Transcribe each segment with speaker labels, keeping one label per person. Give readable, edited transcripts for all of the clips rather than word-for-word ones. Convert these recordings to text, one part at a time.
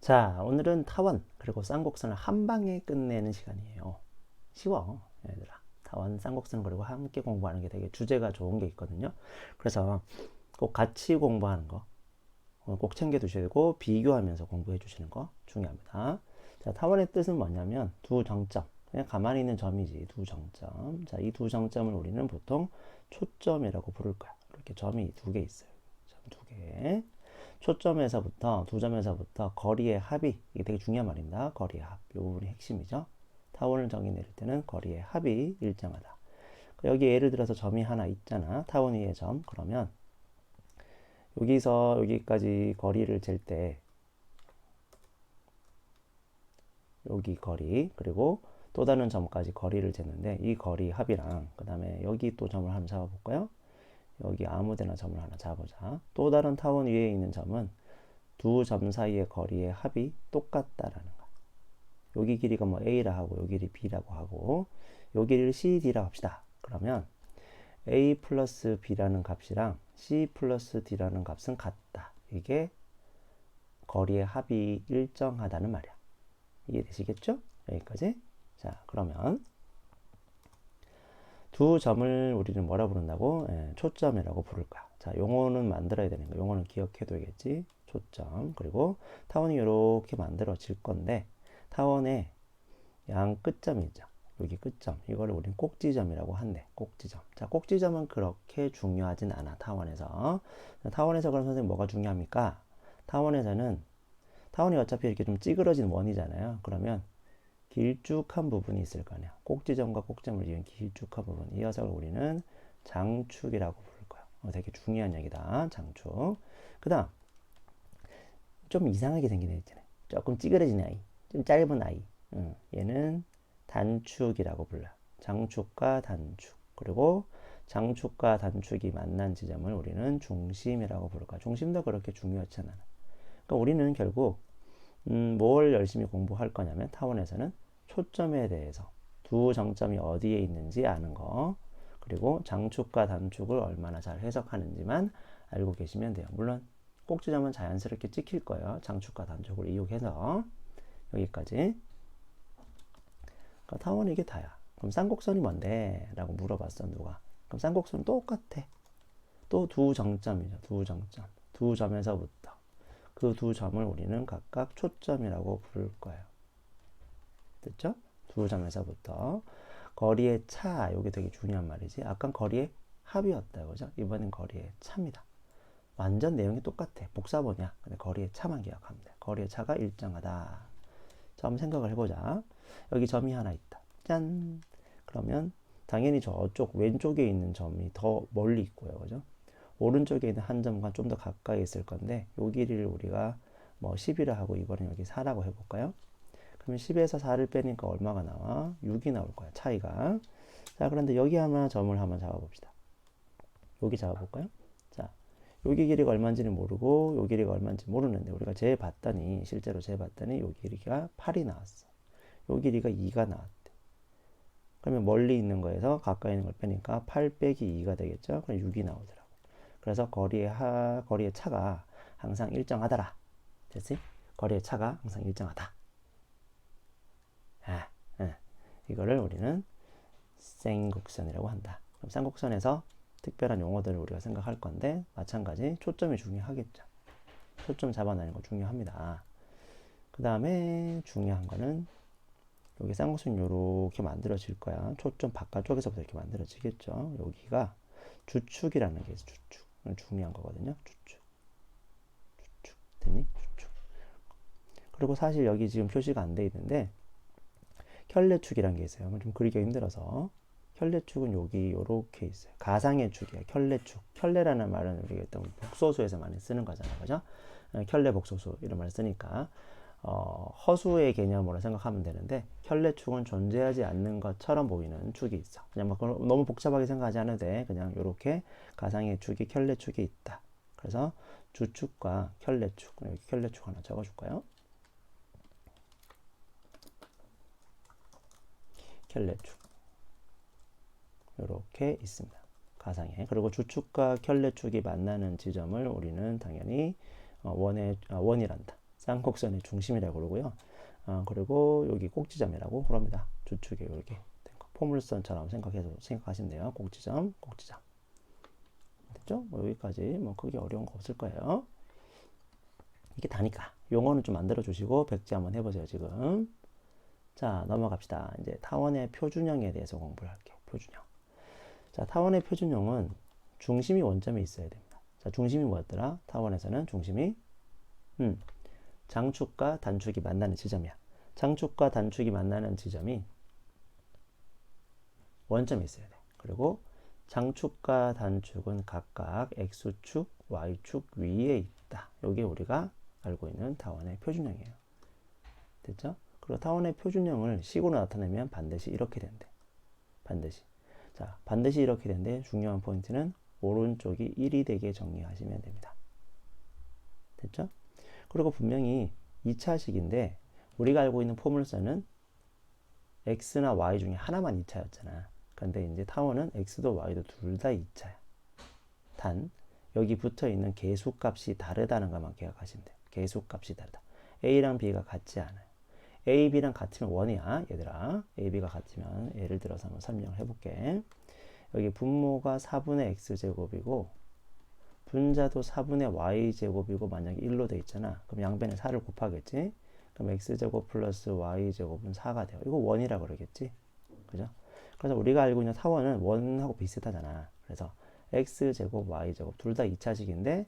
Speaker 1: 자, 오늘은 타원 그리고 쌍곡선을 한 방에 끝내는 시간이에요. 쉬워, 얘들아. 타원, 쌍곡선 그리고 함께 공부하는 게 되게 주제가 좋은 게 있거든요. 그래서 꼭 같이 공부하는 거 꼭 챙겨 두셔야 되고 비교하면서 공부해 주시는 거 중요합니다. 자, 타원의 뜻은 뭐냐면 두 정점. 그냥 가만히 있는 점이지, 두 정점. 자, 이 두 정점을 우리는 보통 초점이라고 부를 거야. 이렇게 점이 두 개 있어요. 점 두 개. 초점에서부터 두 점에서부터 거리의 합이, 이게 되게 중요한 말입니다. 거리의 합, 이 부분이 핵심이죠. 타원을 정의 내릴 때는 거리의 합이 일정하다. 여기 예를 들어서 점이 하나 있잖아. 타원 위에 점. 그러면 여기서 여기까지 거리를 잴 때 여기 거리, 그리고 또 다른 점까지 거리를 재는데 이 거리 합이랑 그 다음에 여기 또 점을 한번 잡아볼까요? 여기 아무데나 점을 하나 잡아보자. 또 다른 타원 위에 있는 점은 두 점 사이의 거리의 합이 똑같다라는 거. 여기 길이가 뭐 A라 하고 여기 길이 B라고 하고 여기 길이를 CD라고 합시다. 그러면 A 플러스 B라는 값이랑 C 플러스 D라는 값은 같다. 이게 거리의 합이 일정하다는 말이야. 이해되시겠죠? 여기까지. 자, 그러면 두 점을 우리는 뭐라 부른다고? 초점이라고 부를 거야. 자, 용어는 만들어야 되는 거. 용어는 기억해둬야겠지. 초점. 그리고 타원이 이렇게 만들어질 건데 타원의 양 끝점이 있죠. 여기 끝점. 이걸 우리는 꼭지점이라고 한대. 꼭지점. 자, 꼭지점은 그렇게 중요하진 않아. 타원에서. 타원에서 그럼 선생님 뭐가 중요합니까? 타원에서는 타원이 어차피 이렇게 좀 찌그러진 원이잖아요. 그러면 길쭉한 부분이 있을 거 아니야. 꼭지점과 꼭지점을 이은 길쭉한 부분. 이 녀석을 우리는 장축이라고 부를 거야. 되게 중요한 얘기다. 장축. 그 다음, 좀 이상하게 생긴 애 있잖아요. 조금 찌그러진 아이. 좀 짧은 아이. 얘는 단축이라고 불러. 장축과 단축. 그리고 장축과 단축이 만난 지점을 우리는 중심이라고 부를 거야. 중심도 그렇게 중요하지 않아. 그러니까 우리는 결국 뭘 열심히 공부할 거냐면 타원에서는 초점에 대해서 두 정점이 어디에 있는지 아는 거, 그리고 장축과 단축을 얼마나 잘 해석하는지만 알고 계시면 돼요. 물론 꼭지점은 자연스럽게 찍힐 거예요. 장축과 단축을 이용해서. 여기까지. 그러니까 타원이 이게 다야. 그럼 쌍곡선이 뭔데? 라고 물어봤어, 누가. 그럼 쌍곡선은 똑같아. 또 두 정점이죠. 두 정점. 두 점에서부터 그 두 점을 우리는 각각 초점이라고 부를 거예요. 됐죠? 두 점에서부터 거리의 차, 이게 되게 중요한 말이지. 아까 거리의 합이었다, 그죠? 이번엔 거리의 차입니다. 완전 내용이 똑같아. 복사본이야. 근데 거리의 차만 기억하면 돼. 거리의 차가 일정하다. 자, 한번 생각을 해보자. 여기 점이 하나 있다. 짠. 그러면 당연히 저쪽 왼쪽에 있는 점이 더 멀리 있고요, 그죠? 오른쪽에 있는 한 점과 좀 더 가까이 있을 건데 요 길이를 우리가 뭐 10이라 하고 이번엔 여기 4라고 해볼까요? 그러면 10에서 4를 빼니까 얼마가 나와? 6이 나올 거야, 차이가. 자, 그런데 여기 하나 점을 한번 잡아봅시다. 여기 잡아볼까요? 자, 여기 길이가 얼마인지는 모르고 요 길이가 얼마인지 모르는데 우리가 재봤더니 실제로 재봤더니 요 길이가 8이 나왔어. 요 길이가 2가 나왔대. 그러면 멀리 있는 거에서 가까이 있는 걸 빼니까 8 빼기 2가 되겠죠? 그럼 6이 나오더라고. 그래서 거리의 차가 항상 일정하더라. 됐지? 거리의 차가 항상 일정하다. 아, 이거를 우리는 쌍곡선이라고 한다. 그럼 쌍곡선에서 특별한 용어들을 우리가 생각할 건데 마찬가지 초점이 중요하겠죠. 초점 잡아내는 거 중요합니다. 그 다음에 중요한 거는 여기 쌍곡선이 이렇게 만들어질 거야. 초점 바깥쪽에서부터 이렇게 만들어지겠죠. 여기가 주축이라는 게 있어. 주축. 중요한 거거든요. 주축. 주축. 됐니? 주축. 그리고 사실 여기 지금 표시가 안 돼 있는데 켤레축이라는 게 있어요. 좀 그리기가 힘들어서 켤레축은 여기 요렇게 있어요. 가상의 축이에요. 켤레축. 켤레라는 말은 우리가 일단 복소수에서 많이 쓰는 거잖아요. 그죠? 켤레 복소수 이런 말 쓰니까 허수의 개념으로 생각하면 되는데 켤레축은 존재하지 않는 것처럼 보이는 축이 있어. 그냥 막 너무 복잡하게 생각하지 않아도 돼. 그냥 이렇게 가상의 축이 켤레축이 있다. 그래서 주축과 켤레축. 여기 켤레축 하나 적어줄까요? 켤레축. 이렇게 있습니다. 가상에. 그리고 주축과 켤레축이 만나는 지점을 우리는 당연히 원이란다. 쌍곡선의 중심이라고 그러고요. 그리고 여기 꼭지점이라고 그럽니다. 주축에 이렇게 포물선처럼 생각하시면 돼요. 꼭지점, 꼭지점. 됐죠? 뭐 여기까지 뭐 크게 어려운 거 없을 거예요. 이게 다니까. 용어는 좀 만들어 주시고 백지 한번 해보세요, 지금. 자, 넘어갑시다. 이제 타원의 표준형에 대해서 공부를 할게요. 표준형. 자, 타원의 표준형은 중심이 원점에 있어야 됩니다. 자, 중심이 뭐였더라? 타원에서는 중심이 장축과 단축이 만나는 지점이야. 장축과 단축이 만나는 지점이 원점에 있어야 돼. 그리고 장축과 단축은 각각 x축, y축 위에 있다. 이게 우리가 알고 있는 타원의 표준형이에요. 됐죠? 그리고 타원의 표준형을 식으로 나타내면 반드시 이렇게 된대. 반드시. 자, 반드시 이렇게 된대. 중요한 포인트는 오른쪽이 1이 되게 정리하시면 됩니다. 됐죠? 그리고 분명히 2차식인데 우리가 알고 있는 포물선은 x나 y 중에 하나만 2차였잖아. 근데 이제 타원은 x도 y도 둘 다 2차야. 단 여기 붙어 있는 계수값이 다르다는 것만 기억하시면 돼요. 계수값이 다르다. a랑 b가 같지 않아요. a, b랑 같으면 1이야. 얘들아. a, b가 같으면 예를 들어서 한번 설명을 해볼게. 여기 분모가 4분의 x제곱이고 분자도 4분의 y제곱이고 만약에 1로 돼 있잖아. 그럼 양변에 4를 곱하겠지. 그럼 x제곱 플러스 y제곱은 4가 돼요. 이거 1이라 그러겠지. 그죠? 그래서 우리가 알고 있는 타원은 1하고 비슷하잖아. 그래서 x제곱 y제곱 둘 다 2차식인데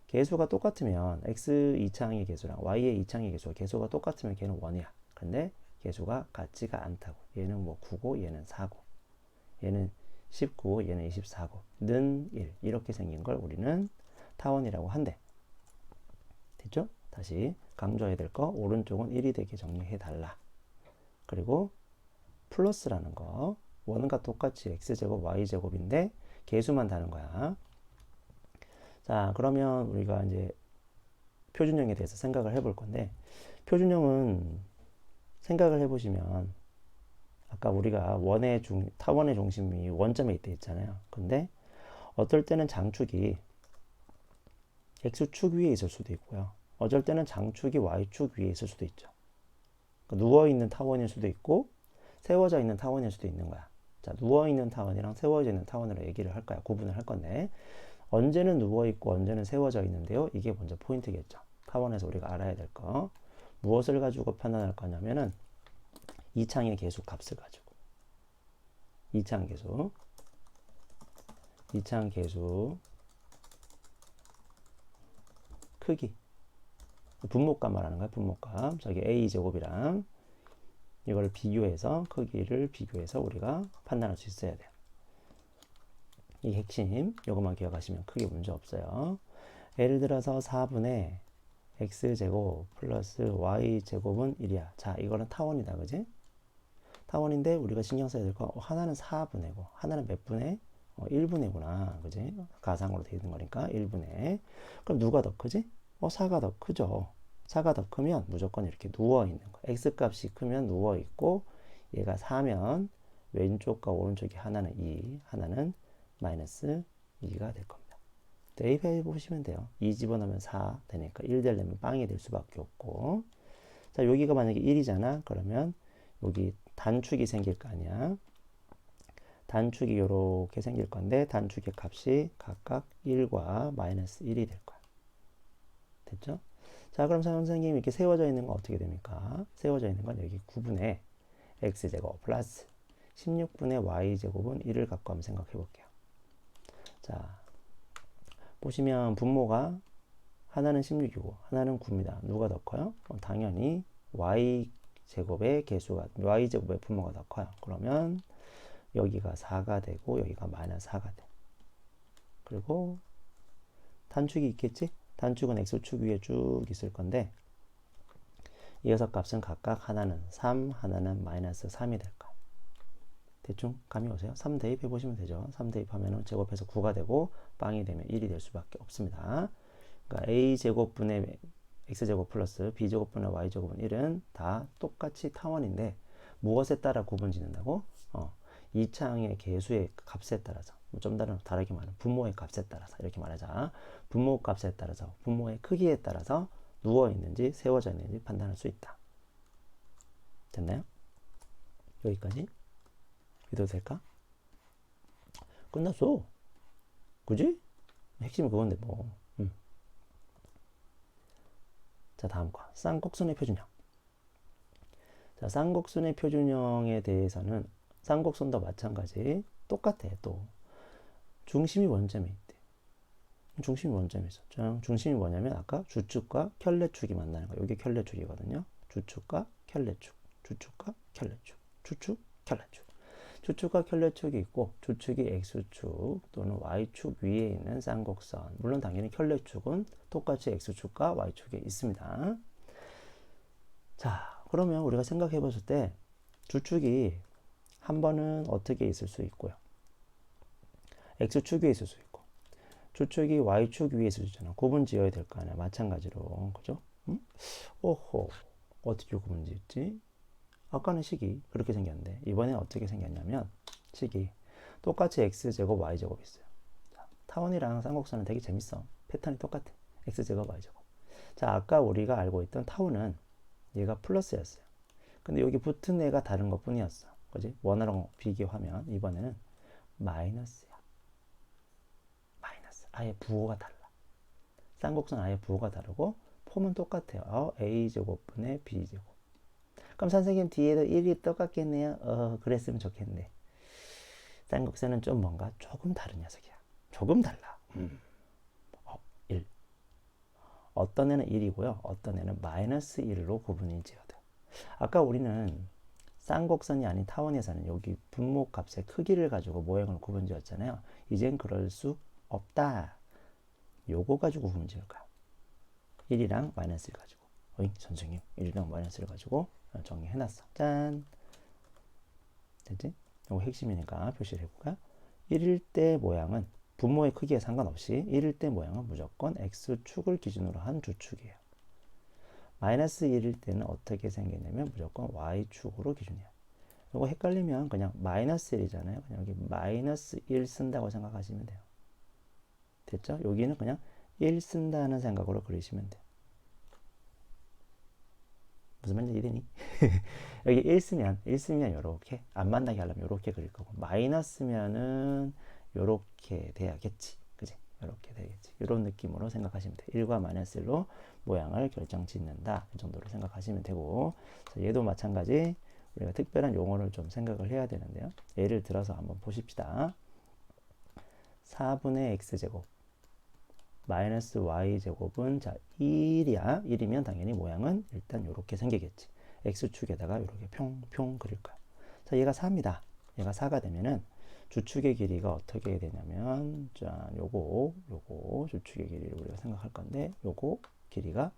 Speaker 1: 계수가 똑같으면 x 2창의 계수랑 y의 2창의 계수가 똑같으면 걔는 1이야. 근데 계수가 같지가 않다고. 얘는 뭐 9고 얘는 4고 얘는 19고 얘는 24고 는 1 이렇게 생긴 걸 우리는 타원이라고 한대. 됐죠? 다시 강조해야 될 거 오른쪽은 1이 되게 정리해 달라. 그리고 플러스라는 거 원과 똑같이 x제곱 y제곱인데 계수만 다른 거야. 자, 그러면 우리가 이제 표준형에 대해서 생각을 해볼 건데 표준형은 생각을 해보시면 아까 우리가 타원의 중심이 원점에 있다 했잖아요. 근데 어떨 때는 장축이 x축 위에 있을 수도 있고요. 어쩔 때는 장축이 y축 위에 있을 수도 있죠. 그러니까 누워있는 타원일 수도 있고 세워져 있는 타원일 수도 있는 거야. 자, 누워있는 타원이랑 세워져 있는 타원으로 얘기를 할 거야. 구분을 할 건데 언제는 누워있고 언제는 세워져 있는데요. 이게 먼저 포인트겠죠. 타원에서 우리가 알아야 될 거. 무엇을 가지고 판단할 거냐면은 이창의 계수 값을 가지고. 이창 계수 크기. 분모값 말하는 거야. 분모값. 저기 a제곱이랑 이걸 비교해서 크기를 비교해서 우리가 판단할 수 있어야 돼요. 이 핵심 이것만 기억하시면 크게 문제 없어요. 예를 들어서 4분의 x제곱 플러스 y제곱은 1이야. 자, 이거는 타원이다. 그지? 타원인데 우리가 신경 써야 될 거 하나는 4분의고 하나는 몇 분의? 1분의구나. 그지? 가상으로 되어 있는 거니까 1분의. 그럼 누가 더 크지? 4가 더 크죠. 4가 더 크면 무조건 이렇게 누워있는 거. x값이 크면 누워있고 얘가 4면 왼쪽과 오른쪽이 하나는 2, 하나는 마이너스 2가 될 겁니다. 대입해 보시면 돼요. 2 집어넣으면 4 되니까 1 되려면 빵이 될 수밖에 없고 자, 여기가 만약에 1이잖아. 그러면 여기 단축이 생길 거 아니야. 단축이 이렇게 생길 건데 단축의 값이 각각 1과 마이너스 1이 될 거야. 됐죠? 자, 그럼 선생님 이렇게 세워져 있는 건 어떻게 됩니까? 세워져 있는 건 여기 9분의 x제곱 플러스 16분의 y제곱은 1을 갖고 한번 생각해 볼게요. 자, 보시면 분모가 하나는 16이고 하나는 9입니다. 누가 더 커요? 당연히 y제곱의 분모가 더 커요. 그러면 여기가 4가 되고 여기가 마이너스 4가 돼. 그리고 단축이 있겠지? 단축은 x축 위에 쭉 있을 건데 이 녀석 값은 각각 하나는 3, 하나는 마이너스 3이 될 거야. 대충 감이 오세요? 3 대입해 보시면 되죠. 3 대입하면 제곱해서 9가 되고 빵이 되면 1이 될 수밖에 없습니다. 그러니까 a제곱분의 x제곱 플러스 b제곱분의 y제곱은 1은 다 똑같이 타원인데 무엇에 따라 구분 짓는다고? 이창의 계수의 값에 따라서 좀 다르게 말하면 분모의 값에 따라서 이렇게 말하자. 분모 값에 따라서 분모의 크기에 따라서 누워 있는지 세워져 있는지 판단할 수 있다. 됐나요? 여기까지 믿어도 될까? 끝났어. 그지? 핵심은 그건데 뭐. 자, 다음 거. 쌍곡선의 표준형. 자, 쌍곡선의 표준형에 대해서는 쌍곡선도 마찬가지 똑같아. 또 중심이 원점에 있대. 중심이 원점에 있었죠. 중심이 뭐냐면 아까 주축과 켤레축이 만나는 거. 이게 켤레축이거든요. 주축과 켤레축, 주축과 켤레축, 주축, 켤레축. 주축과 켤레축이 있고 주축이 x축 또는 y축 위에 있는 쌍곡선. 물론 당연히 켤레축은 똑같이 x축과 y축에 있습니다. 자, 그러면 우리가 생각해 봤을 때 주축이 한 번은 어떻게 있을 수 있고요. x축 위에 있을 수 있고 주축이 y축 위에 있을 수 있잖아. 구분 지어야 될 거 아니야. 마찬가지로. 그죠? 응? 오호. 어떻게 구분 지었지? 아까는 식이 그렇게 생겼는데 이번엔 어떻게 생겼냐면 식이 똑같이 x제곱 y제곱 있어요. 자, 타원이랑 쌍곡선은 되게 재밌어. 패턴이 똑같아. x제곱 y제곱. 자, 아까 우리가 알고 있던 타원은 얘가 플러스였어요. 근데 여기 붙은 애가 다른 것 뿐이었어. 그지? 원화랑 비교하면 이번에는 마이너스야. 마이너스. 아예 부호가 달라. 쌍곡선 아예 부호가 다르고 폼은 똑같아요. a제곱분의 b제곱. 그럼 선생님 뒤에도 1이 똑같겠네요. 그랬으면 좋겠네. 쌍곡선은 좀 뭔가 조금 다른 녀석이야. 조금 달라. 1. 어떤 애는 1이고요. 어떤 애는 마이너스 1로 구분이 지어져. 아까 우리는 쌍곡선이 아닌 타원에서는 여기 분모 값의 크기를 가지고 모양을 구분 지었잖아요. 이젠 그럴 수 없다. 요거 가지고 구분 지을 거야. 1이랑 마이너스 1 가지고. 어이, 선생님 1이랑 마이너스 1 가지고 정리해놨어. 짠. 됐지? 이거 핵심이니까 표시를 해볼까? 1일 때 모양은 분모의 크기에 상관없이 1일 때 모양은 무조건 x축을 기준으로 한 주축이에요. 마이너스 1일 때는 어떻게 생기냐면 무조건 y축으로 기준이에요. 이거 헷갈리면 그냥 마이너스 1이잖아요. 그냥 여기 마이너스 1 쓴다고 생각하시면 돼요. 됐죠? 여기는 그냥 1 쓴다는 생각으로 그리시면 돼요. 무슨 말인지 이해되니? 여기 1 쓰면 요렇게 안 만나게 하려면 요렇게 그릴 거고 마이너스면은 요렇게 돼야겠지. 그지? 요렇게 되겠지. 이런 느낌으로 생각하시면 돼요. 1과 마이너스 1로 모양을 결정 짓는다. 이 정도로 생각하시면 되고 얘도 마찬가지 우리가 특별한 용어를 좀 생각을 해야 되는데요. 예를 들어서 한번 보십시다. 4분의 x제곱 마이너스 y제곱은 자 1이야. 1이면 당연히 모양은 일단 이렇게 생기겠지. x축에다가 이렇게 평평 그릴 거야. 자, 얘가 4입니다. 얘가 4가 되면은 주축의 길이가 어떻게 되냐면 자, 요거 주축의 길이를 우리가 생각할 건데 요거 길이가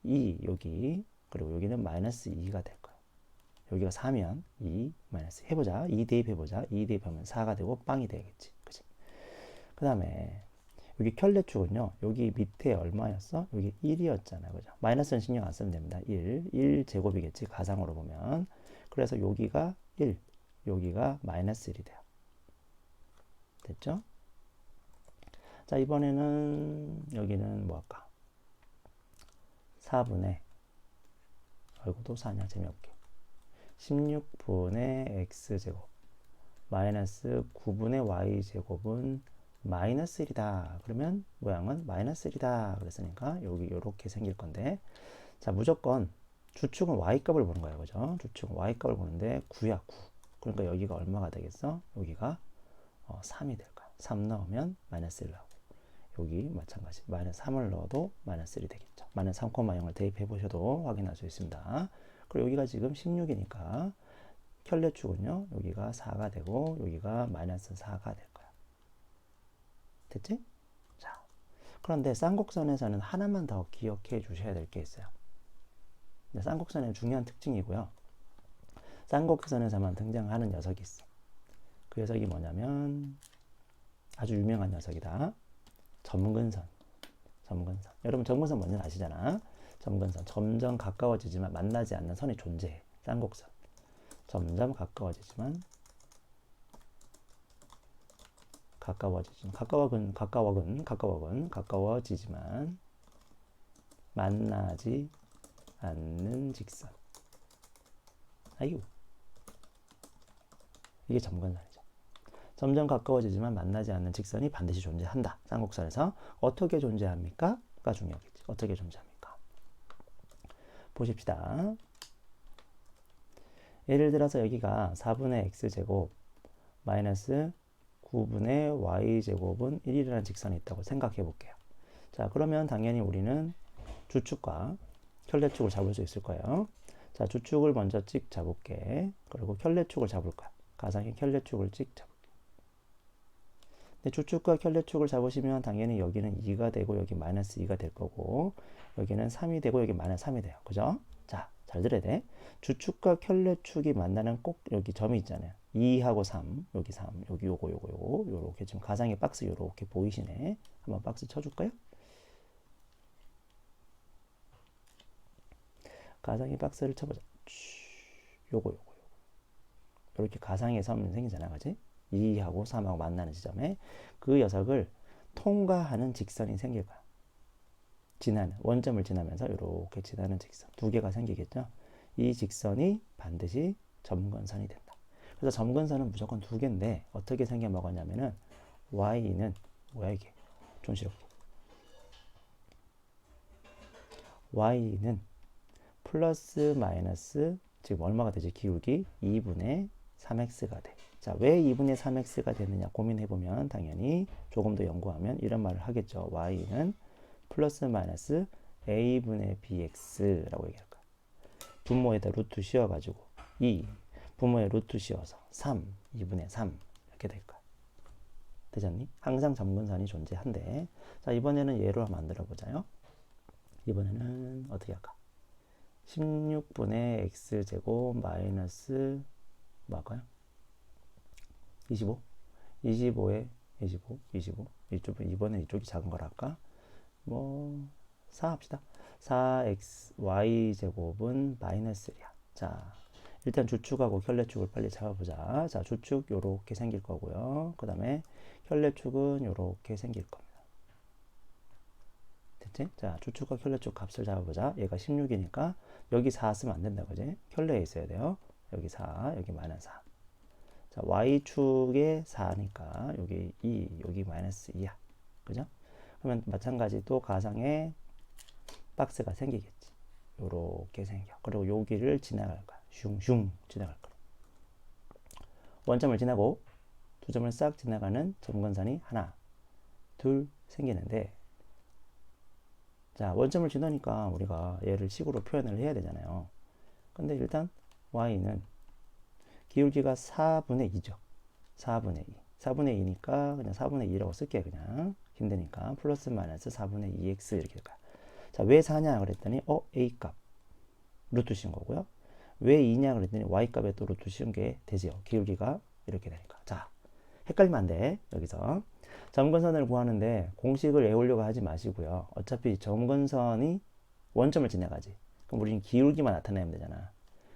Speaker 1: 2 여기 그리고 여기는 마이너스 2가 될 거야. 여기가 4면 2 마이너스 해보자. 2 대입해보자. 2 대입하면 4가 되고 빵이 되겠지. 그치? 그 다음에 여기 켤레축은요. 여기 밑에 얼마였어? 여기 1이었잖아. 그죠? 마이너스는 신경 안 쓰면 됩니다. 1 제곱이겠지. 가상으로 보면. 그래서 여기가 1, 여기가 마이너스 1이 돼요. 됐죠? 자, 이번에는 여기는 뭐 할까? 4분의 아이고 또 4냐 재미없게 16분의 x제곱 마이너스 9분의 y제곱은 마이너스 1이다. 그러면 모양은 마이너스 1이다. 그랬으니까 여기 이렇게 생길 건데 자 무조건 주축은 y값을 보는 거예요. 그죠? 주축은 y값을 보는데 9야 9. 그러니까 여기가 얼마가 되겠어? 여기가 3이 될 거야. 3 넣으면 마이너스 1 나오고 여기 마찬가지 마이너스 3을 넣어도 마이너스 1이 되겠죠. 마이너스 3,0을 대입해 보셔도 확인할 수 있습니다. 그리고 여기가 지금 16이니까 켤레축은요. 여기가 4가 되고 여기가 마이너스 4가 될 거야. 됐지? 자, 그런데 쌍곡선에서는 하나만 더 기억해 주셔야 될 게 있어요. 쌍곡선의 중요한 특징이고요. 쌍곡선에서만 등장하는 녀석이 있어. 그 녀석이 뭐냐면 아주 유명한 녀석이다. 점근선. 점근선. 여러분 점근선 뭔지 아시잖아. 점근선. 점점 가까워지지만 만나지 않는 선이 존재해. 쌍곡선. 점점 가까워지지만 가까워지지만 만나지 않는 직선. 아이고. 이게 점근선이죠. 점점 가까워지지만 만나지 않는 직선이 반드시 존재한다. 쌍곡선에서 어떻게 존재합니까? 가 중요하겠지. 어떻게 존재합니까? 보십시다. 예를 들어서 여기가 4분의 x제곱 마이너스 9분의 y제곱은 1이라는 직선이 있다고 생각해 볼게요. 자, 그러면 당연히 우리는 주축과 켤레축을 잡을 수 있을 거예요. 자, 주축을 먼저 찍 잡을게. 그리고 켤레축을 잡을 거야. 가상의 켤레축을 찍 잡을게. 근데 주축과 켤레축을 잡으시면 당연히 여기는 2가 되고 여기 마이너스 2가 될 거고 여기는 3이 되고 여기 마이너스 3이 돼요. 그죠? 자, 잘 들어야 돼. 주축과 켤레축이 만나는 꼭 여기 점이 있잖아요. 2하고 3, 여기 3, 여기 요거 요렇게 지금 가상의 박스 요렇게 보이시네. 한번 박스 쳐줄까요? 가상의 박스를 쳐보자. 요거 이렇게 가상의 섬이 생기잖아, 그지? 2하고 3하고 만나는 지점에 그 녀석을 통과하는 직선이 생길 거야. 지나는 원점을 지나면서 이렇게 지나는 직선 두 개가 생기겠죠. 이 직선이 반드시 점근선이 된다. 그래서 점근선은 무조건 두 개인데 어떻게 생겨 먹었냐면은 y는 뭐야 이게 좀 싫어. y는 플러스 마이너스 지금 얼마가 되지? 기울기 2분의 3x가 돼. 자, 왜 2분의 3x가 되느냐 고민해보면 당연히 조금 더 연구하면 이런 말을 하겠죠. y는 플러스 마이너스 a분의 bx라고 얘기할 거야. 분모에다 루트 씌워가지고 2, 분모에 루트 씌워서 3, 2분의 3 이렇게 될 거야. 되잖니? 항상 점근선이 존재한대. 자, 이번에는 예로 만들어 보자요. 이번에는 어떻게 할까? 16분의 x제곱 마이너스 뭐 할까요? 25? 25에 25 이쪽, 이번엔 이쪽이 작은 걸 할까? 뭐 4 합시다. 4x y제곱은 마이너스 1이야. 자, 일단 주축하고 켤레축을 빨리 잡아보자. 자, 주축 요렇게 생길 거고요. 그 다음에 켤레축은 요렇게 생길 겁니다. 됐지? 자, 주축과 켤레축 값을 잡아보자. 얘가 16이니까 여기 4 쓰면 안 된다, 그지? 켤레에 있어야 돼요. 여기 4, 여기 마이너스 4. 자, y축에 4니까 여기 2, 여기 마이너스 2야. 그죠? 그러면 마찬가지 또 가상의 박스가 생기겠지. 요렇게 생겨. 그리고 여기를 지나갈 거야. 슝슝 지나갈 거야. 원점을 지나고 두 점을 싹 지나가는 점근선이 하나, 둘 생기는데 자, 원점을 지나니까 우리가 얘를 식으로 표현을 해야 되잖아요. 근데 일단 y는 기울기가 4분의 2죠. 4분의 2. 4분의 2니까 그냥 4분의 2라고 쓸게 그냥. 힘드니까 플러스 마이너스 4분의 2x 이렇게 될 거야. 자, 왜 4냐 그랬더니 a값 루트 씌운 거고요. 왜 2냐 그랬더니 y값에 또 루트 씌운 게 되지요. 기울기가 이렇게 되니까. 자, 헷갈리면 안 돼. 여기서 점근선을 구하는데 공식을 외우려고 하지 마시고요. 어차피 점근선이 원점을 지나가지. 그럼 우리는 기울기만 나타내면 되잖아.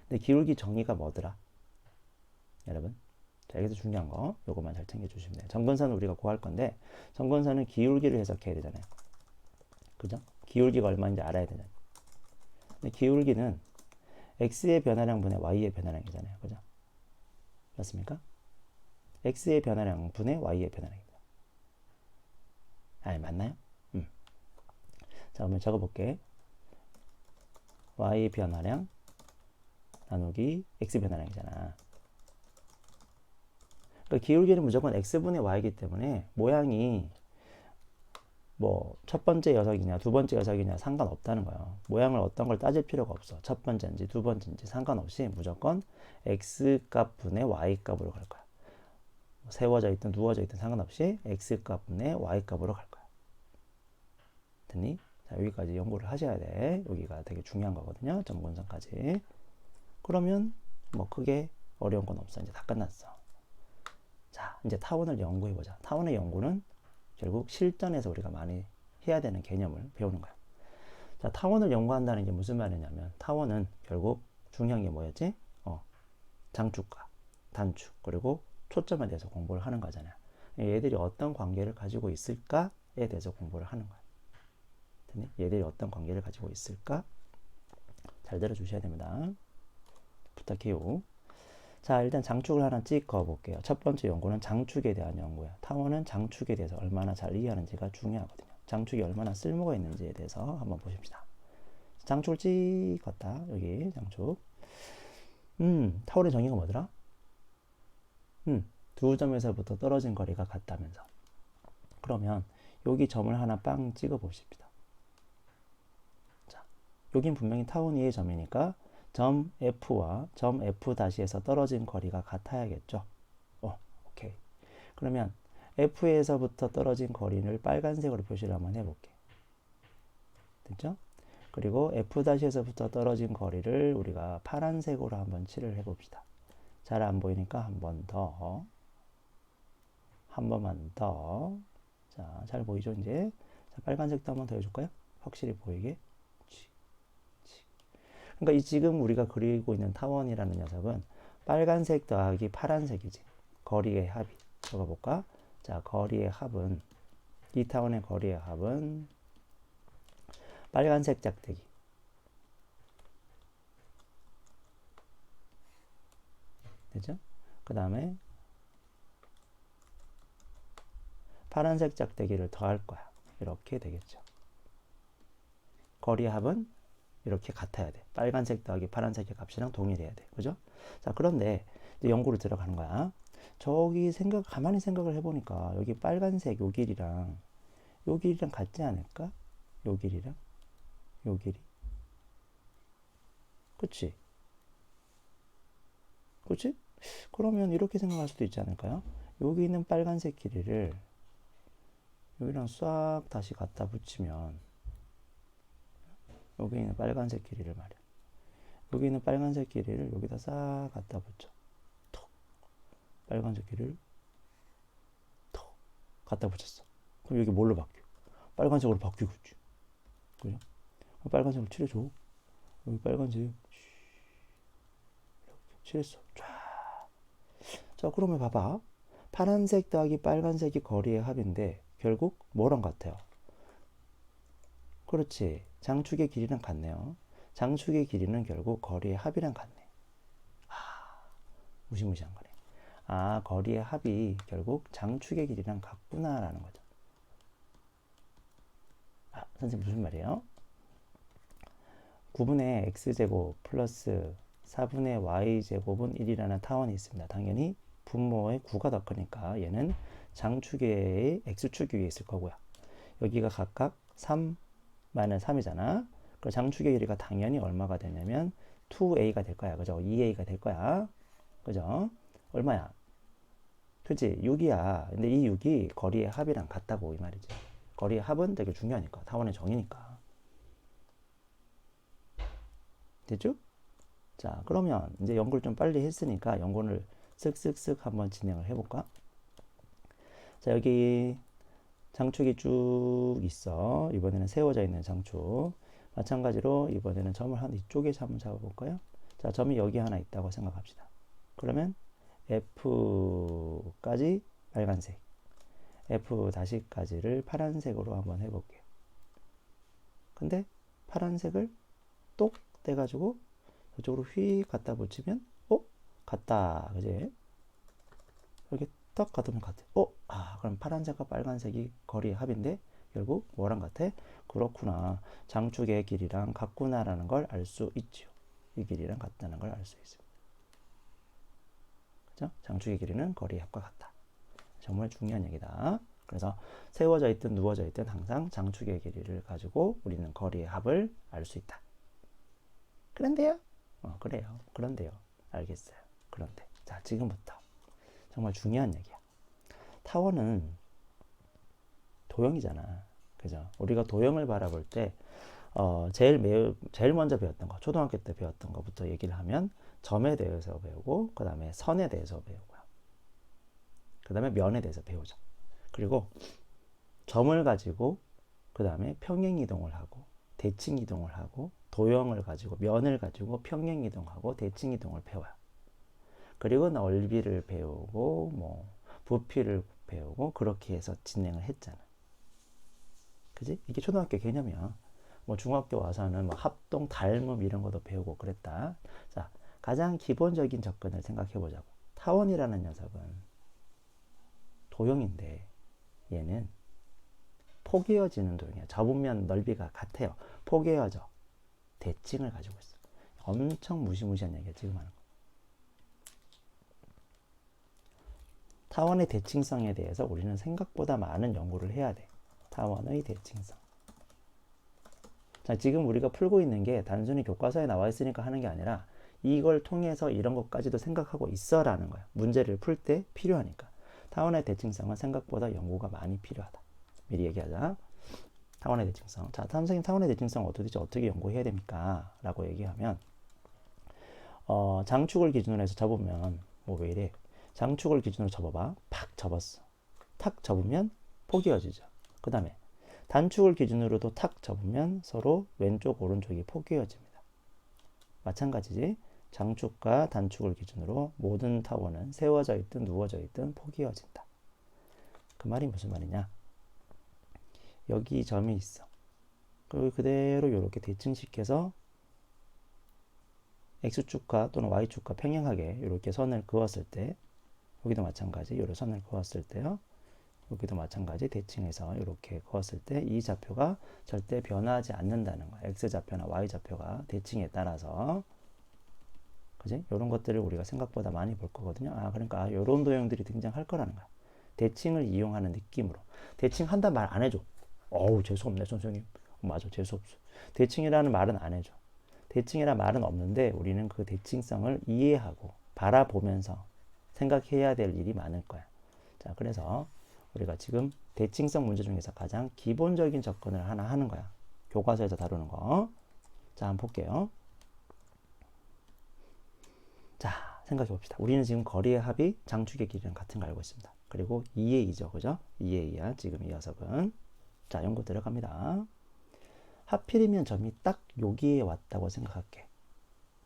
Speaker 1: 근데 기울기 정의가 뭐더라? 여러분, 자, 여기서 중요한 거 요것만 잘 챙겨주시면 돼요. 점근선을 우리가 구할 건데 점근선은 기울기를 해석해야 되잖아요. 그죠? 기울기가 얼마인지 알아야 되잖아요. 근데 기울기는 x의 변화량 분의 y의 변화량이잖아요. 그죠? 맞습니까? x의 변화량 분의 y의 변화량입니다. 맞나요? 자, 그러면 적어볼게. y 변화량 나누기 x 변화량이잖아. 그러니까 기울기는 무조건 x분의 y이기 때문에 모양이 뭐 첫 번째 녀석이냐 두 번째 녀석이냐 상관없다는 거예요. 모양을 어떤 걸 따질 필요가 없어. 첫 번째인지 두 번째인지 상관없이 무조건 x값 분의 y값으로 갈 거야. 세워져 있든 누워져 있든 상관없이 x값 분의 y값으로 갈 거야. 됐니? 자, 여기까지 연구를 하셔야 돼. 여기가 되게 중요한 거거든요. 점근선까지. 그러면 뭐 크게 어려운 건 없어. 이제 다 끝났어. 자, 이제 타원을 연구해보자. 타원의 연구는 결국 실전에서 우리가 많이 해야 되는 개념을 배우는 거야. 자, 타원을 연구한다는 게 무슨 말이냐면 타원은 결국 중요한 게 뭐였지? 장축과 단축 그리고 초점에 대해서 공부를 하는 거잖아요. 얘들이 어떤 관계를 가지고 있을까에 대해서 공부를 하는 거야. 얘들이 어떤 관계를 가지고 있을까? 잘 들어주셔야 됩니다. 부탁해요. 자, 일단 장축을 하나 찍어 볼게요. 첫 번째 연구는 장축에 대한 연구야. 타원은 장축에 대해서 얼마나 잘 이해하는지가 중요하거든요. 장축이 얼마나 쓸모가 있는지에 대해서 한번 보십시다. 장축을 찍었다. 여기 장축. 타원의 정의가 뭐더라? 두 점에서부터 떨어진 거리가 같다면서. 그러면 여기 점을 하나 빵 찍어 보십시다. 자, 여긴 분명히 타원 위의 점이니까 점 F와 점 F-에서 떨어진 거리가 같아야겠죠. 오케이. 그러면 F에서부터 떨어진 거리를 빨간색으로 표시를 한번 해볼게. 됐죠? 그리고 F-에서부터 떨어진 거리를 우리가 파란색으로 한번 칠을 해봅시다. 잘 안 보이니까 한 번 더. 한 번만 더. 자, 잘 보이죠, 이제? 자, 빨간색도 한번 더 해줄까요? 확실히 보이게. 그러니까 이 지금 우리가 그리고 있는 타원이라는 녀석은 빨간색 더하기 파란색이지. 거리의 합이. 적어볼까? 자, 거리의 합은, 이 타원의 거리의 합은 빨간색 짝대기. 되죠? 그 다음에 파란색 짝대기를 더할 거야. 이렇게 되겠죠. 거리의 합은 이렇게 같아야 돼. 빨간색 더하기 파란색의 값이랑 동일해야 돼. 그죠? 자, 그런데 이제 연구를 들어가는 거야. 저기 가만히 생각을 해보니까 여기 빨간색 요 길이랑 요 길이랑 같지 않을까? 요 길이랑 요 길이. 그치? 그치? 그러면 이렇게 생각할 수도 있지 않을까요? 여기 있는 빨간색 길이를 여기랑 싹 다시 갖다 붙이면 여기 있는 빨간색 길이를 말이야. 여기 있는 빨간색 길이를 여기다 싹 갖다 붙여. 톡. 빨간색 길이를 톡 갖다 붙였어. 그럼 여기 뭘로 바뀌어? 빨간색으로 바뀌겠지. 그죠? 빨간색으로 칠해줘. 여기 빨간색 이렇게 칠했어. 쫙. 자, 그러면 봐봐. 파란색 더하기 빨간색이 거리의 합인데 결국 뭐랑 같아요? 그렇지. 장축의 길이랑 같네요. 장축의 길이는 결국 거리의 합이랑 같네. 무시무시한 거네. 거리의 합이 결국 장축의 길이랑 같구나라는 거죠. 선생님 무슨 말이에요? 9분의 x제곱 플러스 4분의 y제곱은 1이라는 타원이 있습니다. 당연히 분모의 9가 더 크니까 얘는 장축의 x축 위에 있을 거고요. 여기가 각각 3, 3이잖아. 그 장축의 길이가 당연히 얼마가 되냐면 2a가 될 거야. 그죠? 2a가 될 거야. 그죠? 얼마야? 그치? 6이야. 근데 이 6이 거리의 합이랑 같다고 이 말이지. 거리의 합은 되게 중요하니까. 타원의 정의니까. 됐죠? 자, 그러면 이제 연구를 좀 빨리 했으니까 연구를 쓱쓱쓱 한번 진행을 해볼까? 자, 여기 장축이 쭉 있어. 이번에는 세워져 있는 장축. 마찬가지로 이번에는 점을 한 이쪽에 한번 잡아볼까요? 자, 점이 여기 하나 있다고 생각합시다. 그러면 F까지 빨간색, F-까지를 파란색으로 한번 해볼게요. 근데 파란색을 똑 떼가지고 이쪽으로 휙 갖다 붙이면 같다. 그지? 이렇게 딱 갖다 놓으면 같아. 그럼 파란색과 빨간색이 거리의 합인데 결국 뭐랑 같아? 그렇구나. 장축의 길이랑 같구나라는 걸 알 수 있지요. 이 길이랑 같다는 걸 알 수 있습니다. 그죠? 장축의 길이는 거리의 합과 같다. 정말 중요한 얘기다. 그래서 세워져 있든 누워져 있든 항상 장축의 길이를 가지고 우리는 거리의 합을 알 수 있다. 그런데요? 그래요. 그런데요. 알겠어요. 그런데 자, 지금부터 정말 중요한 얘기야. 타원은 도형이잖아. 그죠? 우리가 도형을 바라볼 때 제일 먼저 배웠던 거, 초등학교 때 배웠던 거부터 얘기를 하면 점에 대해서 배우고, 그 다음에 선에 대해서 배우고요. 그 다음에 면에 대해서 배우죠. 그리고 점을 가지고 그 다음에 평행이동을 하고 대칭이동을 하고 도형을 가지고 면을 가지고 평행이동하고 대칭이동을 배워요. 그리고 넓이를 배우고 부피를 배우고 그렇게 해서 진행을 했잖아. 그지? 이게 초등학교 개념이야. 뭐 중학교 와서는 뭐 합동, 닮음 이런 것도 배우고 그랬다. 자, 가장 기본적인 접근을 생각해 보자고. 타원이라는 녀석은 도형인데 얘는 포개어지는 도형이야. 접으면 넓이가 같아요. 포개어져. 대칭을 가지고 있어. 엄청 무시무시한 얘기야 지금 하는 거. 타원의 대칭성에 대해서 우리는 생각보다 많은 연구를 해야 돼. 타원의 대칭성. 자, 지금 우리가 풀고 있는 게 단순히 교과서에 나와 있으니까 하는 게 아니라 이걸 통해서 이런 것까지도 생각하고 있어라는 거야. 문제를 풀 때 필요하니까. 타원의 대칭성은 생각보다 연구가 많이 필요하다. 미리 얘기하자. 타원의 대칭성. 자, 선생님 타원의 대칭성 어떻게 연구해야 됩니까? 라고 얘기하면 장축을 기준으로 해서 접으면 뭐 왜 이래? 장축을 기준으로 접어봐. 팍 접었어. 탁 접으면 포개어지죠. 그 다음에 단축을 기준으로도 탁 접으면 서로 왼쪽 오른쪽이 포개어집니다. 마찬가지지. 장축과 단축을 기준으로 모든 타원은 세워져 있든 누워져 있든 포개어진다. 그 말이 무슨 말이냐? 여기 점이 있어. 그리고 그대로 이렇게 대칭시켜서 X축과 또는 Y축과 평행하게 이렇게 선을 그었을 때, 여기도 마찬가지 이렇게 선을 그었을 때요. 여기도 마찬가지 대칭해서 이렇게 그었을 때 이 좌표가 절대 변하지 않는다는 거야. X좌표나 Y좌표가 대칭에 따라서. 그지? 이런 것들을 우리가 생각보다 많이 볼 거거든요. 그러니까 이런 도형들이 등장할 거라는 거야. 대칭을 이용하는 느낌으로. 대칭한다 말 안 해줘. 재수없네 선생님. 맞아, 재수없어. 대칭이라는 말은 안 해줘. 대칭이라는 말은 없는데 우리는 그 대칭성을 이해하고 바라보면서 생각해야 될 일이 많을 거야. 자, 그래서 우리가 지금 대칭성 문제 중에서 가장 기본적인 접근을 하나 하는 거야. 교과서에서 다루는 거. 자, 한번 볼게요. 자, 생각해 봅시다. 우리는 지금 거리의 합이 장축의 길이랑 같은 거 알고 있습니다. 그리고 2a죠, 그죠? 2a야, 지금 이 녀석은. 자, 연구 들어갑니다. 하필이면 점이 딱 여기에 왔다고 생각할게.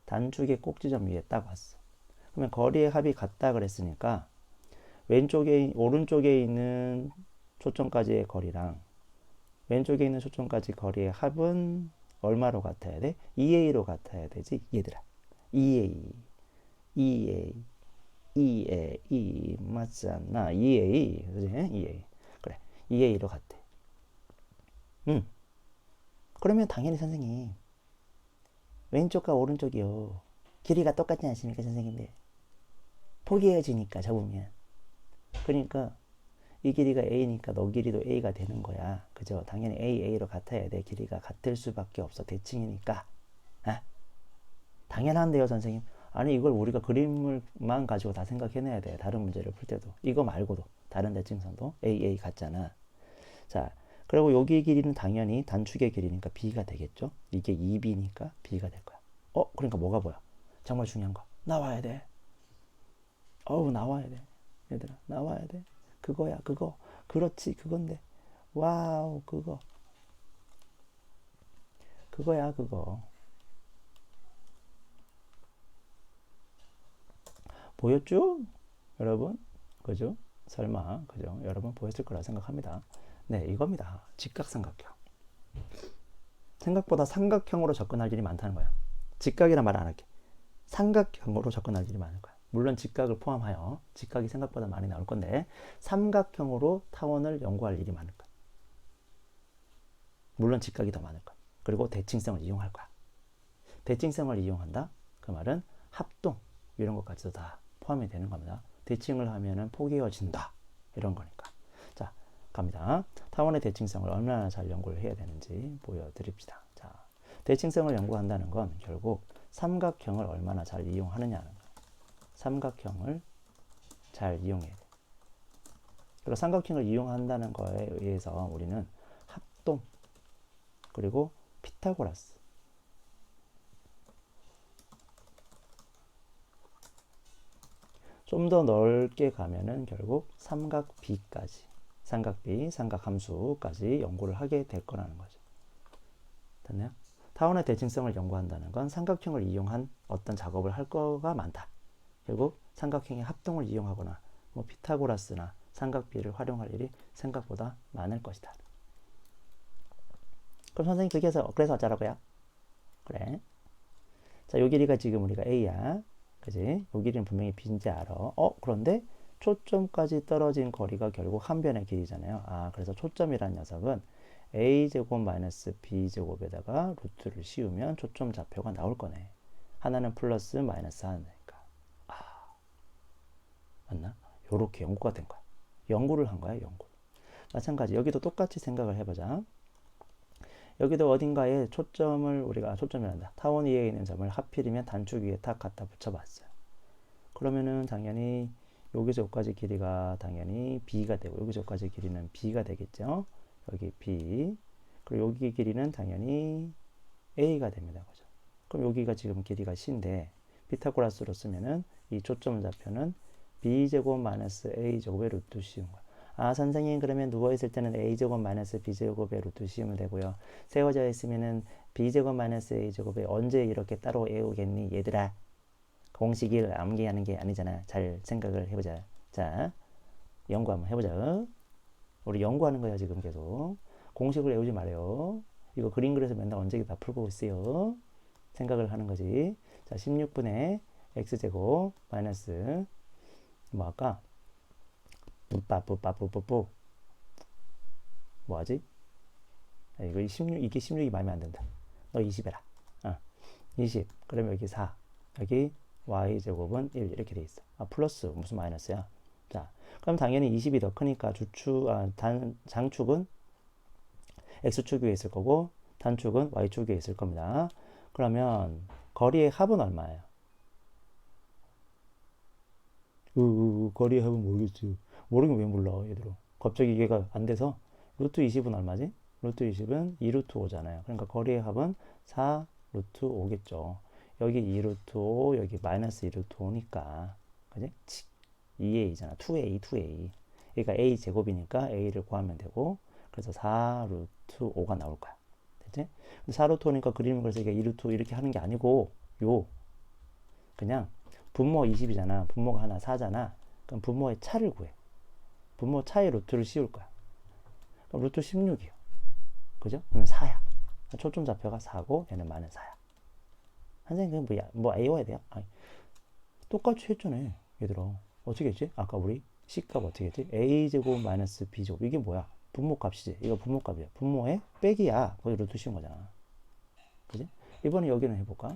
Speaker 1: 단축의 꼭지점 위에 딱 왔어. 그러면 거리의 합이 같다 그랬으니까 오른쪽에 있는 초점까지의 거리랑 왼쪽에 있는 초점까지 거리의 합은 얼마로 같아야 돼? 2a로 같아야 되지, 얘들아. 2a, 2a, 맞지 않나? 2a, 그지? 2a. 그래, 2a로 같대. 그러면 당연히 선생님, 왼쪽과 오른쪽이요. 길이가 똑같지 않습니까, 선생님들? 포개어지니까 접으면. 그러니까 이 길이가 a니까 너 길이도 a가 되는 거야. 그죠? 당연히 a로 같아야 돼. 길이가 같을 수밖에 없어. 대칭이니까. 당연한데요, 선생님. 아니, 이걸 우리가 그림을만 가지고 다 생각해내야 돼. 다른 문제를 풀 때도. 이거 말고도 다른 대칭선도 a 같잖아. 자, 그리고 여기 길이는 당연히 단축의 길이니까 b가 되겠죠. 이게 2b니까 b가 될 거야. 그러니까 뭐가 보여? 정말 중요한 거. 나와야 돼. 나와야 돼. 얘들아, 나와야 돼. 그거야, 그거. 그렇지, 그건데. 와우, 그거. 그거야, 그거. 보였죠? 여러분? 그죠? 설마, 그죠? 여러분 보였을 거라 생각합니다. 네, 이겁니다. 직각삼각형. 생각보다 삼각형으로 접근할 일이 많다는 거야. 직각이란 말 안 할게. 삼각형으로 접근할 일이 많을 거야. 물론 직각을 포함하여 직각이 생각보다 많이 나올 건데 삼각형으로 타원을 연구할 일이 많을 거야. 물론 직각이 더 많을 거야. 그리고 대칭성을 이용할 거야. 대칭성을 이용한다? 그 말은 합동 이런 것까지도 다 포함이 되는 겁니다. 대칭을 하면은 포개어진다 이런 거니까. 자, 갑니다. 타원의 대칭성을 얼마나 잘 연구를 해야 되는지 보여드립시다. 자, 대칭성을 연구한다는 건 결국 삼각형을 얼마나 잘 이용하느냐는 거예요. 삼각형을 잘 이용해야 돼. 그리고 삼각형을 이용한다는 거에 의해서 우리는 합동 그리고 피타고라스 좀 더 넓게 가면은 결국 삼각비까지 삼각비, 삼각함수까지 연구를 하게 될 거라는 거죠. 됐나요? 타원의 대칭성을 연구한다는 건 삼각형을 이용한 어떤 작업을 할 거가 많다. 결국 삼각형의 합동을 이용하거나 뭐 피타고라스나 삼각비를 활용할 일이 생각보다 많을 것이다. 그럼 선생님 그래서 어쩌라고요? 그래. 자, 요 길이가 지금 우리가 A야. 그지? 요 길이는 분명히 B인지 알아. 그런데 초점까지 떨어진 거리가 결국 한 변의 길이잖아요. 그래서 초점이란 녀석은 A제곱 마이너스 B제곱에다가 루트를 씌우면 초점 좌표가 나올 거네. 하나는 플러스 마이너스 하나니까. 맞나? 요렇게 연구가 된 거야. 연구를 한 거야, 연구. 마찬가지 여기도 똑같이 생각을 해보자. 여기도 어딘가에 초점이란다. 타원 위에 있는 점을 하필이면 단축 위에 탁 갖다 붙여봤어요. 그러면은 당연히 여기서 여기까지 길이가 당연히 B가 되고 여기서 여기까지 길이는 B가 되겠죠. 여기 B. 그리고 여기 길이는 당연히 A가 됩니다. 그죠? 그럼 여기가 지금 길이가 C인데 피타고라스로 쓰면은 이 초점 좌표는 B제곱 마이너스 A제곱의 루트 씌운 거야. 선생님 그러면 누워있을 때는 A제곱 마이너스 B제곱의 루트 씌우면 되고요. 세워져 있으면은 B제곱 마이너스 A제곱에 언제 이렇게 따로 외우겠니 얘들아. 공식을 암기하는 게 아니잖아. 잘 생각을 해보자. 자, 연구 한번 해보자. 우리 연구하는 거야 지금 계속. 공식을 외우지 말아요. 이거 그림 그려서 맨날 언제 다 풀고 있어요. 생각을 하는 거지. 자, 16분의 x제곱 마이너스 뭐 할까? 뿌뿌뿌뿌뿌뿌 뭐하지? 이게 16이 마음에 안 든다. 너 20 해라. 20. 그러면 여기 4. 여기 y제곱은 1 이렇게 돼 있어. 플러스 무슨 마이너스야? 자, 그럼 당연히 20이 더 크니까 장축은 x축 위에 있을 거고 단축은 y축 위에 있을 겁니다. 그러면 거리의 합은 얼마예요? 거리의 합은 모르겠지. 모르긴 왜 몰라 얘들아. 갑자기 이해가 안 돼서 루트 20은 얼마지? 루트 20은 2루트 5잖아요. 그러니까 거리의 합은 4 루트 5겠죠. 여기 2루트 5, 여기 마이너스 2루트 5니까 그지? 2a잖아. 2a. 그러니까 a 제곱이니까 a를 구하면 되고 그래서 4 루트 5가 나올 거야. 됐지? 4 루트 5니까 그림을 그래서 이게 2루트 5 이렇게 하는 게 아니고 그냥 분모 20이잖아. 분모가 하나 4잖아. 그럼 분모의 차를 구해. 분모 차의 루트를 씌울 거야. 그럼 루트 16이요. 그죠? 그러면 4야. 초점 좌표가 4고 얘는 마는 4야. 선생님 그럼 뭐 외워야 돼요? 똑같이 했잖아. 얘들아. 어떻게 했지? 아까 우리 C값 어떻게 했지? A제곱 마이너스 B제곱. 이게 뭐야? 분모값이지. 이거 분모값이야. 분모의 빼기야. 거기 루트 씌운 거잖아. 그지? 이번에 여기는 해볼까?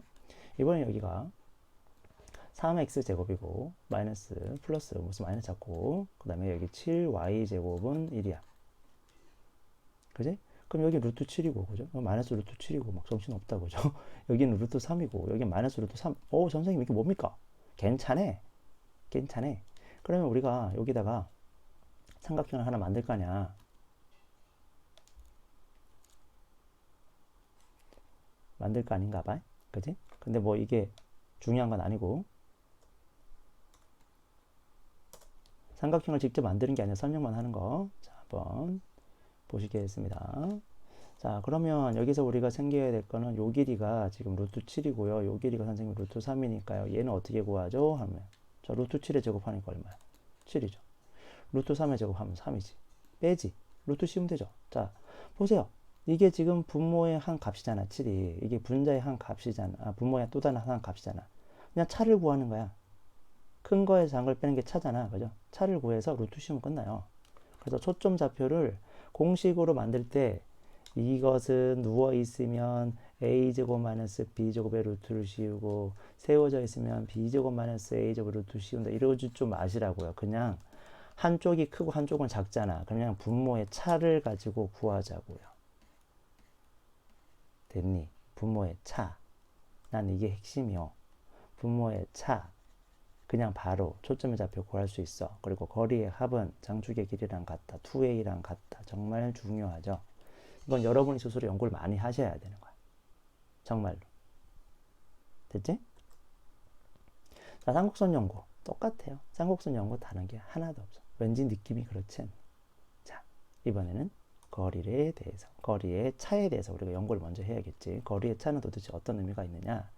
Speaker 1: 이번에 여기가 3x제곱이고 마이너스 플러스 무슨 마이너스 잡고 그 다음에 여기 7y제곱은 1이야. 그지? 그럼 여기 루트 7이고 그죠? 마이너스 루트 7이고 막 정신없다 그죠? 여기는 루트 3이고 여기 마이너스 루트 3. 선생님 이게 뭡니까? 괜찮아. 그러면 우리가 여기다가 삼각형을 하나 만들 거 아니야. 만들 거 아닌가 봐. 그지? 근데 뭐 이게 중요한 건 아니고 삼각형을 직접 만드는 게 아니라 설명만 하는 거. 자, 한번 보시겠습니다. 자, 그러면 여기서 우리가 생겨야 될 거는 요 길이가 지금 루트 7이고요. 요 길이가 선생님 루트 3이니까요. 얘는 어떻게 구하죠? 하면 자, 루트 7의 제곱하니까 얼마야? 7이죠. 루트 3의 제곱하면 3이지. 빼지. 루트 씌우면 되죠. 자, 보세요. 이게 지금 분모의 한 값이잖아. 7이. 이게 분자의 한 값이잖아. 분모의 또 다른 한 값이잖아. 그냥 차를 구하는 거야. 큰 거에서 작은 걸 빼는 게 차잖아. 그죠? 차를 구해서 루트 씌우면 끝나요. 그래서 초점 좌표를 공식으로 만들 때 이것은 누워 있으면 a제곱 마이너스 b제곱의 루트를 씌우고 세워져 있으면 b제곱 마이너스 a제곱 루트 씌운다. 이러지 좀 아시라고요. 그냥 한쪽이 크고 한쪽은 작잖아. 그냥 분모의 차를 가지고 구하자고요. 됐니? 분모의 차. 난 이게 핵심이요. 분모의 차. 그냥 바로 초점의 좌표 구할 수 있어. 그리고 거리의 합은 장축의 길이랑 같다. 2a랑 같다. 정말 중요하죠. 이건 여러분이 스스로 연구를 많이 하셔야 되는 거야. 정말로. 됐지? 자, 삼곡선 연구. 똑같아요. 삼곡선 연구 다른 게 하나도 없어. 왠지 느낌이 그렇지 않나. 자, 이번에는 거리에 대해서, 거리의 차에 대해서 우리가 연구를 먼저 해야겠지. 거리의 차는 도대체 어떤 의미가 있느냐.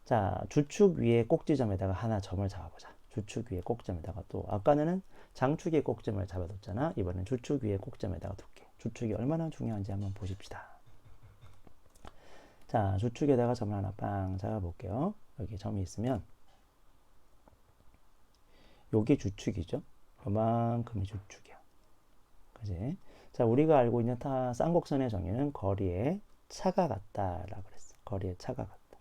Speaker 1: 자, 주축 위에 꼭지점에다가 하나 점을 잡아보자. 주축 위에 꼭점에다가 또 아까는 장축의 꼭점을 잡아뒀잖아. 이번엔 주축 위에 꼭점에다가 둘게. 주축이 얼마나 중요한지 한번 보십시다. 자, 주축에다가 점을 하나 빵 잡아볼게요. 여기 점이 있으면 요게 주축이죠. 요만큼이 주축이야. 그지? 자, 우리가 알고 있는 쌍곡선의 정의는 거리의 차가 같다라고 그랬어. 거리의 차가 같다.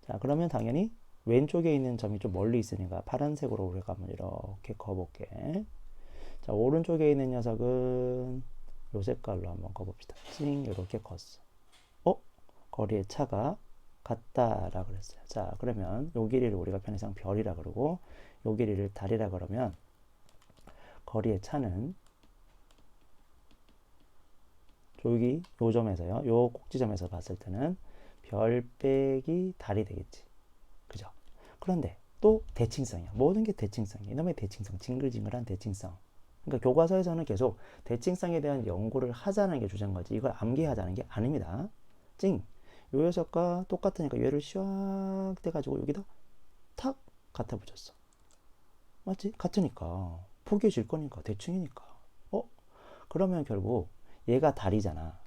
Speaker 1: 자, 그러면 당연히 왼쪽에 있는 점이 좀 멀리 있으니까 파란색으로 우리가 한번 이렇게 그어볼게. 자, 오른쪽에 있는 녀석은 요 색깔로 한번 그어봅시다. 찡, 이렇게 걷어. 거리의 차가 같다라고 그랬어요. 자, 그러면 요 길이를 우리가 편의상 별이라 그러고 요 길이를 달이라 그러면 거리의 차는 여기 요 점에서요. 요 꼭지점에서 봤을 때는 별 빼기 달이 되겠지. 그죠? 그런데 또 대칭성이야. 모든 게 대칭성이야. 이놈의 대칭성, 징글징글한 대칭성. 그러니까 교과서에서는 계속 대칭성에 대한 연구를 하자는 게 주제인 거지. 이걸 암기하자는 게 아닙니다. 찡. 요 녀석과 똑같으니까 얘를 샥 떼가지고 여기다 탁 갖다 붙였어. 맞지? 같으니까. 포개질 거니까. 대칭이니까. 그러면 결국 얘가 달이잖아.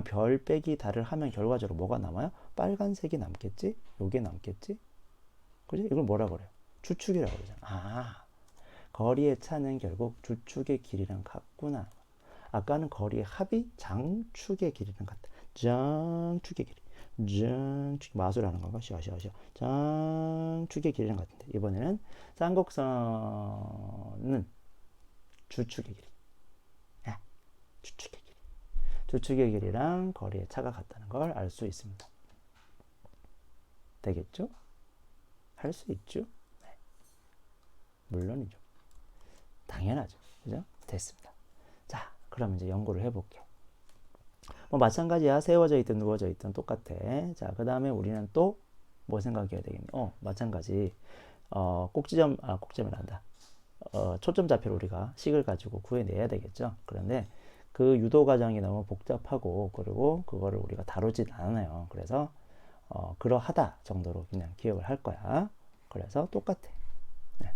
Speaker 1: 별 빼기 달을 하면 결과적으로 뭐가 남아요? 빨간색이 남겠지? 요게 남겠지? 그지? 이걸 뭐라 그래요? 주축이라고 그러잖아. 아, 거리의 차는 결국 주축의 길이랑 같구나. 아까는 거리의 합이 장축의 길이랑 같다. 장축의 길이. 장축 마술하는 건가? 쉬어. 장축의 길이랑 같은데 이번에는 쌍곡선은 주축의 길이. 주축의 길이. 주축의 길이랑 거리의 차가 같다는 걸 알 수 있습니다. 되겠죠? 할 수 있죠? 네. 물론이죠. 당연하죠. 그죠? 됐습니다. 자, 그럼 이제 연구를 해볼게요. 뭐 마찬가지야. 세워져 있든 누워져 있든 똑같아. 자, 그 다음에 우리는 또 뭐 생각해야 되겠니? 마찬가지. 꼭지점이란다. 초점 좌표를 우리가 식을 가지고 구해내야 되겠죠. 그런데 그 유도 과정이 너무 복잡하고 그리고 그거를 우리가 다루진 않아요. 그래서 그러하다 정도로 그냥 기억을 할 거야. 그래서 똑같아. 네.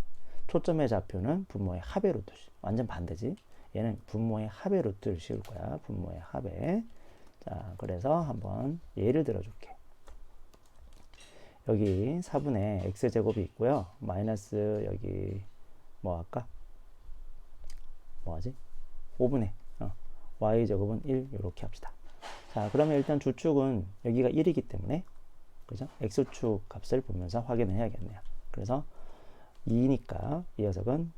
Speaker 1: 초점의 좌표는 분모의 합의 루트. 완전 반대지. 얘는 분모의 합의 루트를 씌울 거야. 분모의 합의. 자, 그래서 한번 예를 들어줄게. 여기 4분의 x제곱이 있고요. 마이너스 여기 뭐 할까? 뭐 하지? 5분의 y제곱은 1 이렇게 합시다. 자, 그러면 일단 주축은 여기가 1이기 때문에 그죠? x축 값을 보면서 확인을 해야겠네요. 그래서 2니까 이 녀석은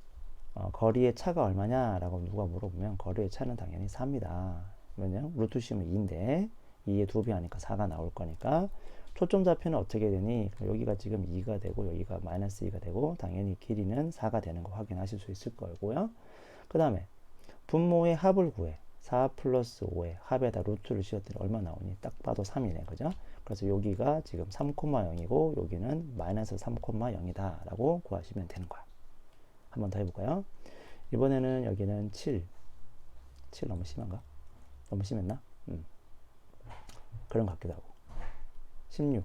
Speaker 1: 거리의 차가 얼마냐라고 누가 물어보면 거리의 차는 당연히 4입니다. 왜냐면 루트 씌우면 2인데 2에 2배 하니까 4가 나올 거니까 초점 좌표는 어떻게 되니? 여기가 지금 2가 되고 여기가 마이너스 2가 되고 당연히 길이는 4가 되는 거 확인하실 수 있을 거고요. 그 다음에 분모의 합을 구해. 4 플러스 5의 합에다 루트를 씌웠더니 얼마 나오니? 딱 봐도 3이네. 그죠? 그래서 여기가 지금 3,0이고 여기는 마이너스 3,0이다 라고 구하시면 되는 거야. 한 번 더 해볼까요? 이번에는 여기는 7 너무 심한가? 너무 심했나? 그런 것 같기도 하고 16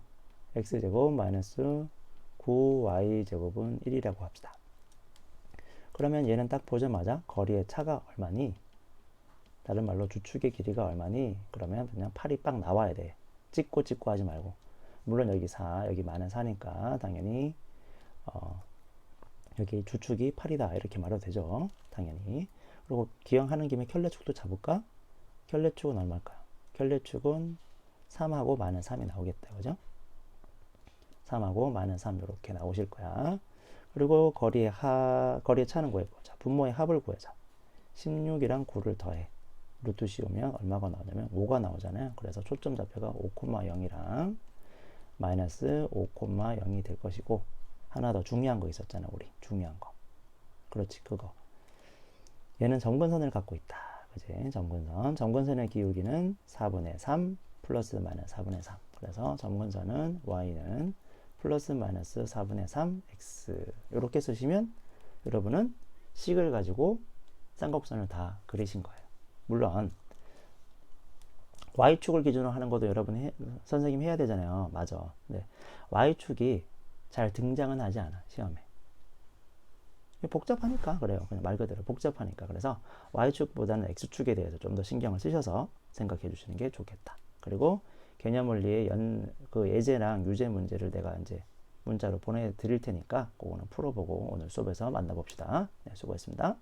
Speaker 1: x제곱 마이너스 9y제곱은 1이라고 합시다. 그러면 얘는 딱 보자마자 거리의 차가 얼마니? 다른 말로 주축의 길이가 얼마니? 그러면 그냥 8이 빡 나와야 돼. 찍고 하지 말고. 물론 여기 4, 여기 많은 4니까 당연히 여기 주축이 8이다 이렇게 말해도 되죠. 당연히. 그리고 기억하는 김에 켤레축도 잡을까? 켤레축은 얼마일까요? 켤레축은 3하고 많은 3이 나오겠다. 그죠? 3하고 많은 3 이렇게 나오실 거야. 그리고 거리의 차는 구해보자. 분모의 합을 구하자. 16이랑 9를 더해. 루트 씌우면 얼마가 나오냐면 5가 나오잖아요. 그래서 초점 좌표가 5,0이랑 마이너스 5,0이 될 것이고 하나 더 중요한 거 있었잖아. 우리 중요한 거. 그렇지 그거. 얘는 점근선을 갖고 있다. 그지? 점근선의 기울기는 4분의 3 플러스 마이너스 4분의 3. 그래서 점근선은 y는 플러스 마이너스 4분의 3 x 이렇게 쓰시면 여러분은 식을 가지고 쌍곡선을 다 그리신 거예요. 물론 y축을 기준으로 하는 것도 여러분 선생님 해야 되잖아요. 맞아. 네. y축이 잘 등장은 하지 않아 시험에. 복잡하니까 그래요. 그냥 말 그대로 복잡하니까. 그래서 y축보다는 x축에 대해서 좀 더 신경을 쓰셔서 생각해 주시는 게 좋겠다. 그리고 개념 원리의 그 예제랑 유제 문제를 내가 이제 문자로 보내드릴 테니까 그거는 풀어보고 오늘 수업에서 만나봅시다. 네, 수고했습니다.